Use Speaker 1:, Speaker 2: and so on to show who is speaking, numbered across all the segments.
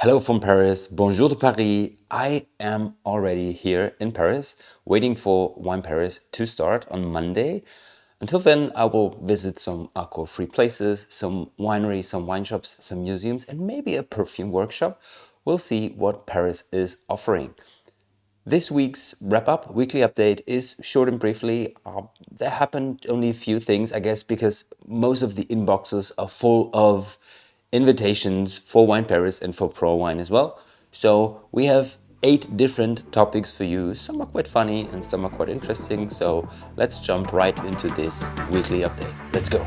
Speaker 1: Hello from Paris, bonjour de Paris. I am already here in Paris, waiting for Wine Paris to start on Monday. Until then, I will visit some alcohol-free places, some wineries, some wine shops, some museums, and maybe a perfume workshop. We'll see what Paris is offering. This week's wrap-up, weekly update is short and briefly. There happened only a few things, I guess, because most of the inboxes are full of invitations for Wine Paris and for Pro Wine as well. So we have 8 different topics for you. Some are quite funny and some are quite interesting. So let's jump right into this weekly update. Let's go.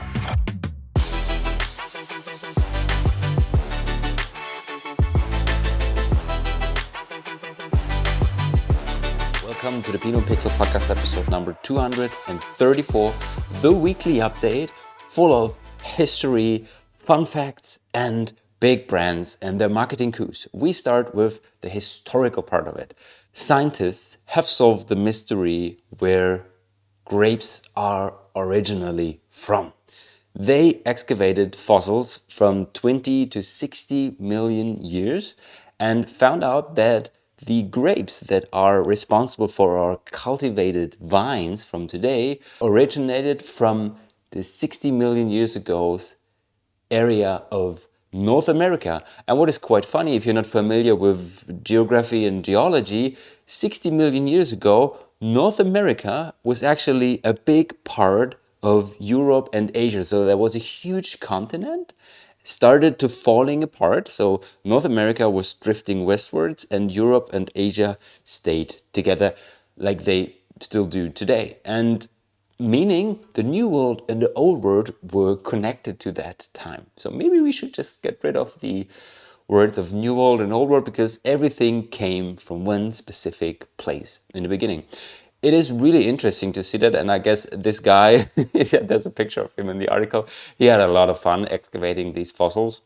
Speaker 1: Welcome to the Pinot Pixel podcast episode number 234, the weekly update full of history, fun facts, and big brands and their marketing coups. We start with the historical part of it. Scientists have solved the mystery where grapes are originally from. They excavated fossils from 20 to 60 million years and found out that the grapes that are responsible for our cultivated vines from today originated from the 60 million years ago's area of North America. And what is quite funny, if you're not familiar with geography and geology, 60 million years ago, North America was actually a big part of Europe and Asia. So there was a huge continent, started to falling apart. So North America was drifting westwards and Europe and Asia stayed together like they still do today. And meaning the New World and the Old World were connected to that time. So maybe we should just get rid of the words of New World and Old World because everything came from one specific place in the beginning. It is really interesting to see that, and I guess this guy, there's a picture of him in the article, he had a lot of fun excavating these fossils.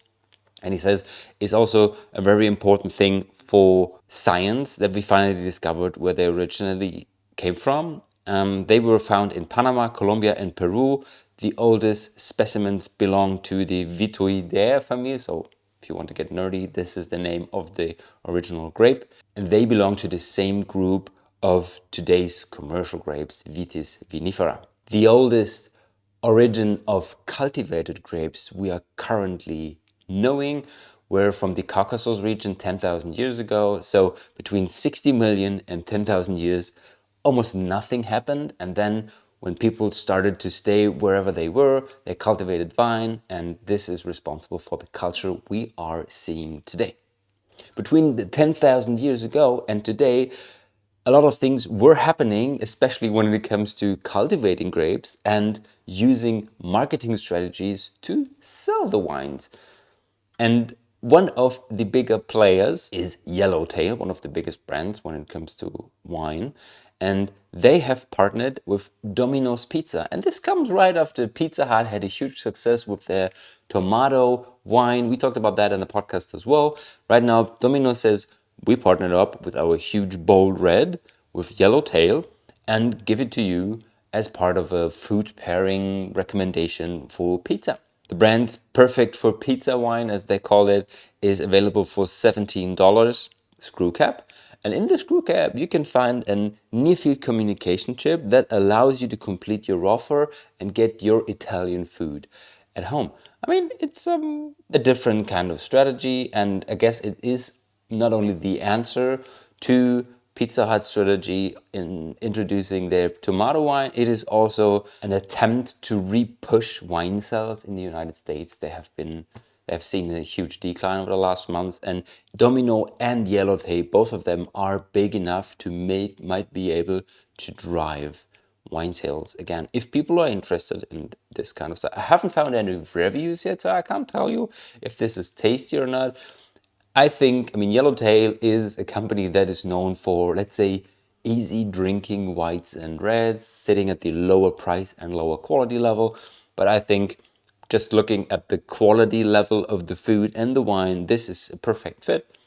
Speaker 1: And he says it's also a very important thing for science that we finally discovered where they originally came from. They were found in Panama, Colombia, and Peru. The oldest specimens belong to the Vitoideae family. So if you want to get nerdy, this is the name of the original grape. And they belong to the same group of today's commercial grapes, Vitis vinifera. The oldest origin of cultivated grapes we are currently knowing were from the Caucasus region 10,000 years ago. So between 60 million and 10,000 years, almost nothing happened. And then when people started to stay wherever they were, they cultivated vine, and this is responsible for the culture we are seeing today. Between the 10,000 years ago and today, a lot of things were happening, especially when it comes to cultivating grapes and using marketing strategies to sell the wines. And one of the bigger players is Yellowtail, one of the biggest brands when it comes to wine. And they have partnered with Domino's Pizza. And this comes right after Pizza Hut had a huge success with their tomato wine. We talked about that in the podcast as well. Right now, Domino's says, we partnered up with our huge bold red with Yellowtail and give it to you as part of a food pairing recommendation for pizza. The brand's perfect for pizza wine, as they call it, is available for $17 screw cap. And in the screw cap, you can find a near-field communication chip that allows you to complete your offer and get your Italian food at home. I mean, it's a different kind of strategy, and I guess it is not only the answer to Pizza Hut's strategy in introducing their tomato wine, it is also an attempt to re-push wine sales in the United States. They have seen a huge decline over the last months, and Domino and Yellowtail, both of them are big enough to might be able to drive wine sales again. If people are interested in this kind of stuff, I haven't found any reviews yet, so I can't tell you if this is tasty or not. I mean, Yellowtail is a company that is known for, let's say, easy drinking whites and reds, sitting at the lower price and lower quality level. But I think just looking at the quality level of the food and the wine, this is a perfect fit.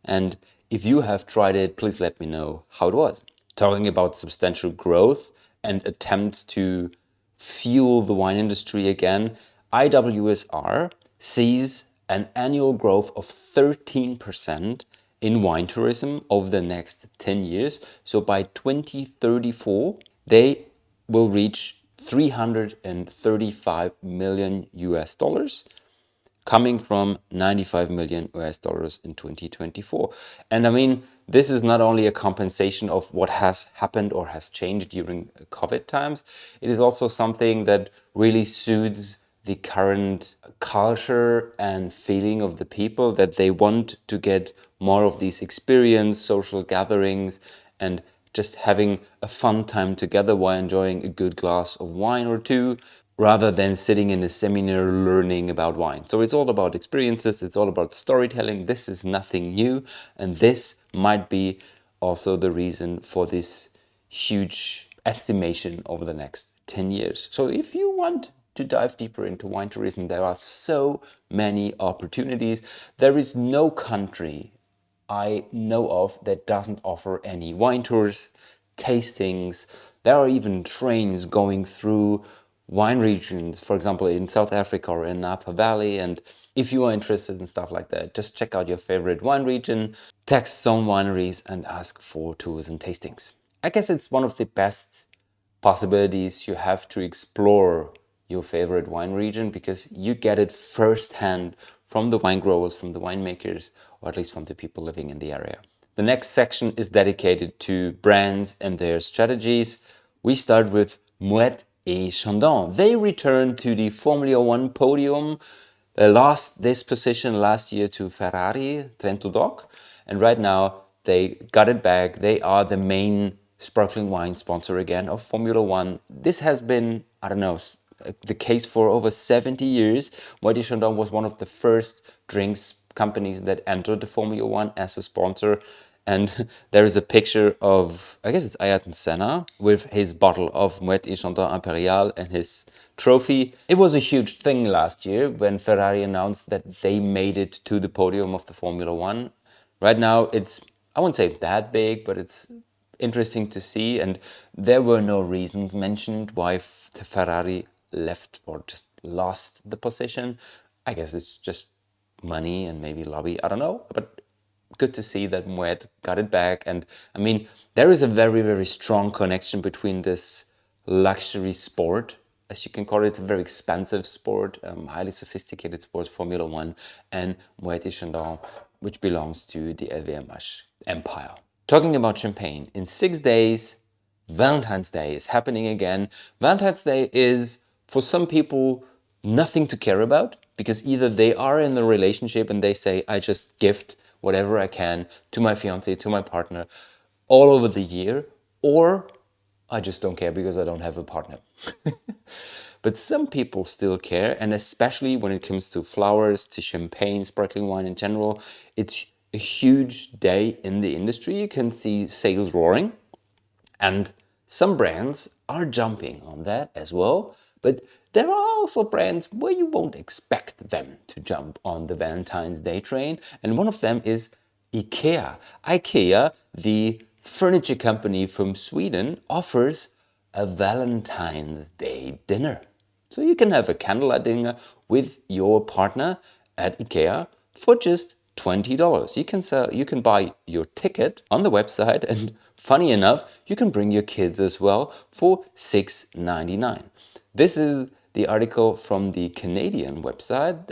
Speaker 1: And if you have tried it, please let me know how it was. Talking about substantial growth and attempts to fuel the wine industry again, IWSR sees an annual growth of 13% in wine tourism over the next 10 years. So by 2034, they will reach 335 million US dollars, coming from 95 million US dollars in 2024. And I mean, this is not only a compensation of what has happened or has changed during COVID times, it is also something that really suits the current culture and feeling of the people, that they want to get more of these experience, social gatherings, and just having a fun time together while enjoying a good glass of wine or two, rather than sitting in a seminar learning about wine. So it's all about experiences, it's all about storytelling. This is nothing new, and this might be also the reason for this huge estimation over the next 10 years. So if you want to dive deeper into wine tourism, there are so many opportunities. There is no country I know of that doesn't offer any wine tours, tastings. There are even trains going through wine regions, for example, in South Africa or in Napa Valley. And if you are interested in stuff like that, just check out your favorite wine region, text some wineries and ask for tours and tastings. I guess it's one of the best possibilities you have to explore your favorite wine region, because you get it firsthand from the wine growers, from the winemakers, or at least from the people living in the area. The next section is dedicated to brands and their strategies. We start with Moët Chandon. They returned to the Formula One podium. They lost this position last year to Ferrari Trento, and right now they got it back. They are the main sparkling wine sponsor again of Formula One. This has been, I don't know, the case for over 70 years. Moët Chandon was one of the first drinks companies that entered the Formula One as a sponsor. And there is a picture of, I guess it's Ayrton Senna, with his bottle of Moët Chandon Imperial and his trophy. It was a huge thing last year when Ferrari announced that they made it to the podium of the Formula One. Right now it's, I wouldn't say that big, but it's interesting to see. And there were no reasons mentioned why Ferrari left or just lost the position. I guess it's just money and maybe lobby, I don't know, but good to see that Moët got it back. And I mean, there is a very, very strong connection between this luxury sport, as you can call it. It's a very expensive sport, highly sophisticated sport, Formula One, and Moët Chandon, which belongs to the LVMH empire. Talking about champagne, in 6 days, Valentine's Day is happening again. Valentine's Day is, for some people, nothing to care about, because either they are in a relationship and they say, I just gift whatever I can to my fiance, to my partner all over the year, or I just don't care because I don't have a partner. But some people still care, and especially when it comes to flowers, to champagne, sparkling wine in general, it's a huge day in the industry. You can see sales roaring, and some brands are jumping on that as well. But there are also brands where you won't expect them to jump on the Valentine's Day train. And one of them is IKEA. IKEA, the furniture company from Sweden, offers a Valentine's Day dinner. So you can have a candlelight dinner with your partner at IKEA for just $20. You can buy your ticket on the website, and funny enough, you can bring your kids as well for $6.99. This is the article from the Canadian website.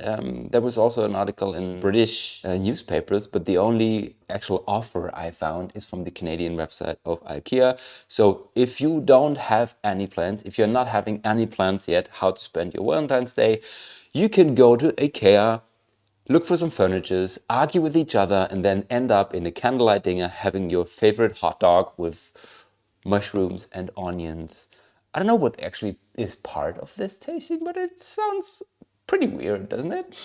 Speaker 1: There was also an article in British newspapers, but the only actual offer I found is from the Canadian website of IKEA. So if you don't have any plans, if you're not having any plans yet how to spend your Valentine's Day, you can go to IKEA, look for some furniture, argue with each other, and then end up in a candlelight dinner having your favorite hot dog with mushrooms and onions. I don't know what actually is part of this tasting, but it sounds pretty weird, doesn't it?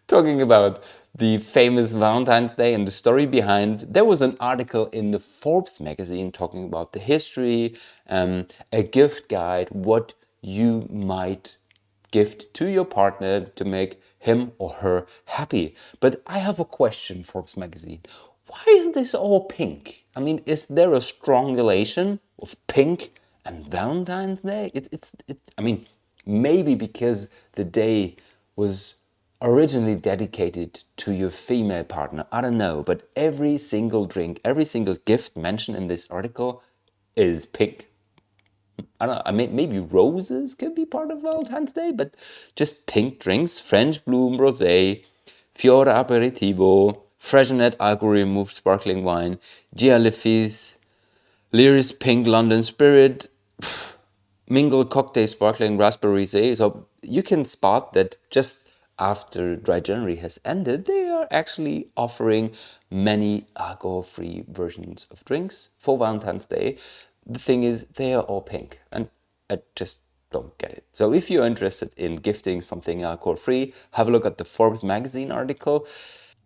Speaker 1: Talking about the famous Valentine's Day and the story behind, there was an article in the Forbes magazine talking about the history, a gift guide, what you might gift to your partner to make him or her happy. But I have a question, Forbes magazine. Why is this all pink? I mean, is there a strong relation of pink and Valentine's Day? I mean, maybe because the day was originally dedicated to your female partner. I don't know, but every single drink, every single gift mentioned in this article is pink. I don't know, I mean, maybe roses could be part of Valentine's Day, but just pink drinks, French bloom rosé, Fiore aperitivo, freshenet alcohol removed sparkling wine, Gia Le Fils, Lyris pink London spirit, mingle cocktail sparkling raspberry rosé. So you can spot that just after Dry January has ended, they are actually offering many alcohol-free versions of drinks for Valentine's Day. The thing is, they are all pink, and I just don't get it. So if you're interested in gifting something alcohol-free, have a look at the Forbes magazine article.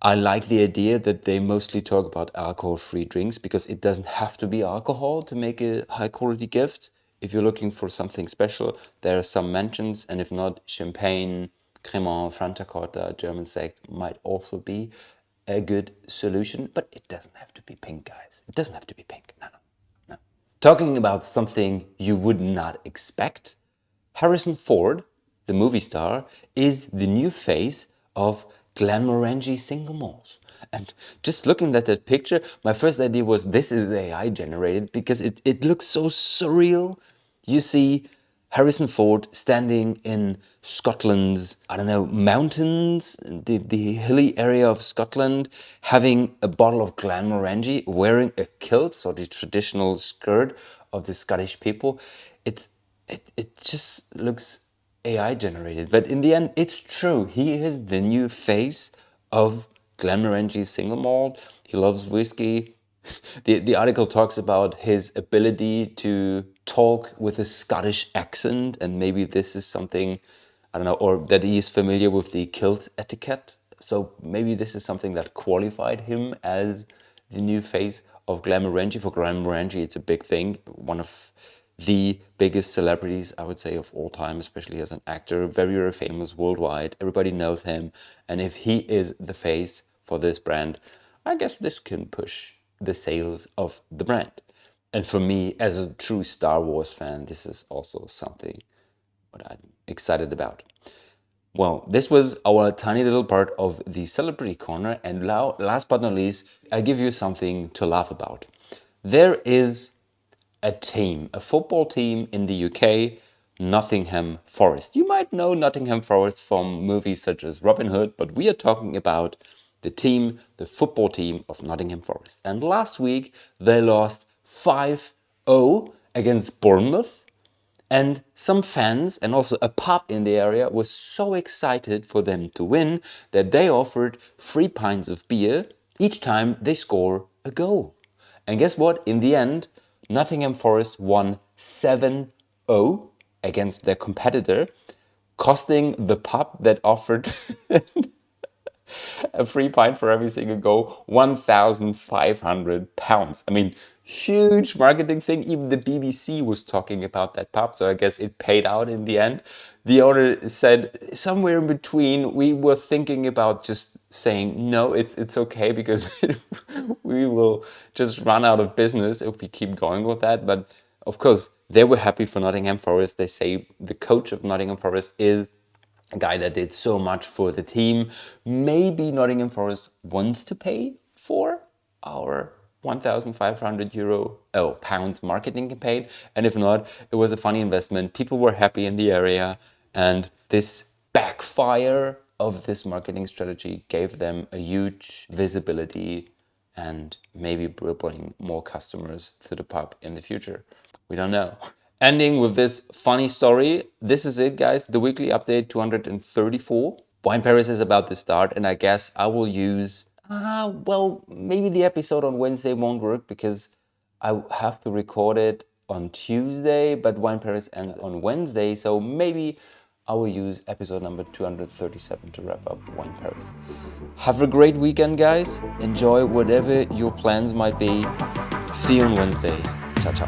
Speaker 1: I like the idea that they mostly talk about alcohol-free drinks because it doesn't have to be alcohol to make a high-quality gift. If you're looking for something special, there are some mentions, and if not, champagne, Cremant, Franciacorta, German sect might also be a good solution, but it doesn't have to be pink, guys. It doesn't have to be pink. No. Talking about something you would not expect, Harrison Ford, the movie star, is the new face of Glenmorangie single malt. And just looking at that picture, my first idea was this is AI generated because it looks so surreal. You see Harrison Ford standing in Scotland's, I don't know, mountains, the hilly area of Scotland, having a bottle of Glenmorangie, wearing a kilt, so the traditional skirt of the Scottish people. It just looks AI generated, but in the end, it's true. He is the new face of Glenmorangie single malt. He loves whiskey. The article talks about his ability to talk with a Scottish accent, and maybe this is something, I don't know, or that he is familiar with the kilt etiquette. So maybe this is something that qualified him as the new face of Glenmorangie. For Glenmorangie, it's a big thing. One of the biggest celebrities, I would say, of all time, especially as an actor, very, very famous worldwide. Everybody knows him. And if he is the face for this brand, I guess this can push the sales of the brand. And for me, as a true Star Wars fan, this is also something what I'm excited about. Well, this was our tiny little part of the Celebrity Corner. And now, last but not least, I give you something to laugh about. There is a team, a football team in the UK, Nottingham Forest. You might know Nottingham Forest from movies such as Robin Hood, but we are talking about the team, the football team of Nottingham Forest. And last week they lost 5-0 against Bournemouth. And some fans and also a pub in the area was so excited for them to win that they offered 3 pints of beer each time they score a goal. And guess what? In the end, Nottingham Forest won 7-0 against their competitor, costing the pub that offered a 3 pint for every single goal, £1,500. I mean, huge marketing thing. Even the BBC was talking about that pub, so I guess it paid out in the end. The owner said somewhere in between, we were thinking about just saying, no, it's okay because we will just run out of business if we keep going with that. But of course, they were happy for Nottingham Forest. They say the coach of Nottingham Forest is a guy that did so much for the team. Maybe Nottingham Forest wants to pay for our £1,500 pound marketing campaign. And if not, it was a funny investment. People were happy in the area. And this backfire of this marketing strategy gave them a huge visibility and maybe will bring more customers to the pub in the future. We don't know. Ending with this funny story. This is it, guys. The weekly update 234. Wine Paris is about to start, and I guess I will use, maybe the episode on Wednesday won't work because I have to record it on Tuesday, but Wine Paris ends on Wednesday, so maybe I will use episode number 237 to wrap up Wine Paris. Have a great weekend, guys. Enjoy whatever your plans might be. See you on Wednesday. Ciao, ciao.